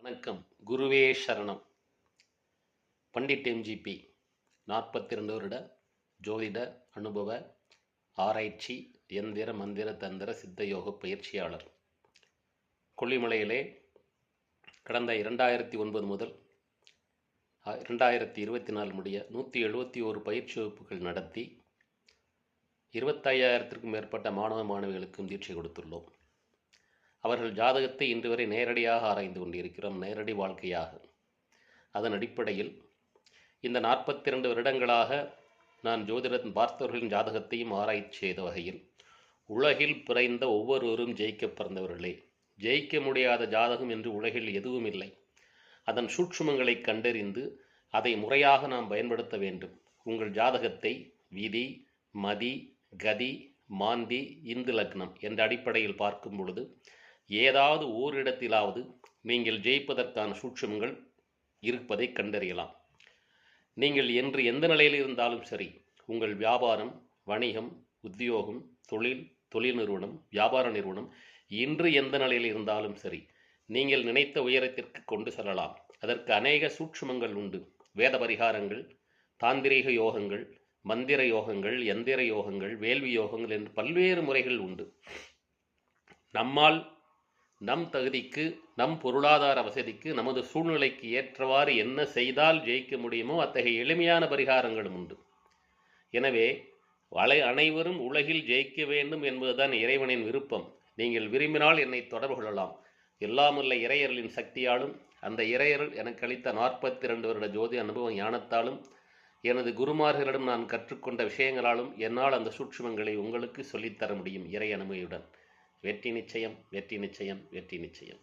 வணக்கம். குருவே சரணம். பண்டிட் எம்ஜிபி 42 வருட ஜோதிட அனுபவ ஆராய்ச்சி எந்திர மந்திர தந்திர சித்தயோக பயிற்சியாளர். கொல்லிமலையிலே கடந்த 2009 முதல் 2024 முடிய 171 பயிற்சி வகுப்புகள் நடத்தி 25,000க்கும் மேற்பட்ட மாணவ மாணவிகளுக்கும் தீட்சை கொடுத்துள்ளோம். அவர்கள் ஜாதகத்தை இன்று வரை நேரடியாக ஆராய்ந்து கொண்டிருக்கிறோம், நேரடி வாழ்க்கையாக. அதன் அடிப்படையில் இந்த 42 வருடங்களாக நான் ஜோதிடத்தின் பார்த்தவர்களின் ஜாதகத்தையும் ஆராய்ச்சி செய்த வகையில் உலகில் பிறந்த ஒவ்வொருவரும் ஜெயிக்க பிறந்தவர்களே. ஜெயிக்க முடியாத ஜாதகம் என்று உலகில் எதுவும் இல்லை. அதன் சூட்சுமங்களை கண்டறிந்து அதை முறையாக நாம் பயன்படுத்த வேண்டும். உங்கள் ஜாதகத்தை விதி, மதி, கதி, மாந்தி, இந்து லக்னம் என்ற அடிப்படையில் பார்க்கும் பொழுது ஏதாவது ஓரிடத்திலாவது நீங்கள் ஜெயிப்பதற்கான சூட்சுமங்கள் இருப்பதை கண்டறியலாம். நீங்கள் என்று எந்த நிலையில் இருந்தாலும் சரி, உங்கள் வியாபாரம், வணிகம், உத்தியோகம், தொழில் நிறுவனம், வியாபார நிறுவனம் இன்று எந்த நிலையில் இருந்தாலும் சரி, நீங்கள் நினைத்த உயரத்திற்கு கொண்டு செல்லலாம். அதற்கு அநேக சூட்சுமங்கள் உண்டு. வேத பரிகாரங்கள், தாந்திரீக யோகங்கள், மந்திர யோகங்கள், எந்திர யோகங்கள், வேள்வி யோகங்கள் என்று பல்வேறு முறைகள் உண்டு. நம்மால் நம் தகுதிக்கு, நம் பொருளாதார வசதிக்கு, நமது சூழ்நிலைக்கு ஏற்றவாறு என்ன செய்தால் ஜெயிக்க முடியுமோ அத்தகைய எளிமையான பரிகாரங்களும் உண்டு. எனவே அனைவரும் உலகில் ஜெயிக்க வேண்டும் என்பதுதான் இறைவனின் விருப்பம். நீங்கள் விரும்பினால் என்னை தொடர்பு கொள்ளலாம். எல்லாமுள்ள இறையர்களின் சக்தியாலும், அந்த இறையர்கள் எனக்கு அளித்த 42 வருட ஜோதி அனுபவ ஞானத்தாலும், எனது குருமார்களிடம் நான் கற்றுக்கொண்ட விஷயங்களாலும் என்னால் அந்த சூட்சுமங்களை உங்களுக்கு சொல்லித்தர முடியும். இறை அனுமதியுடன். வெற்றி நிச்சயம், வெற்றி நிச்சயம், வெற்றி நிச்சயம்.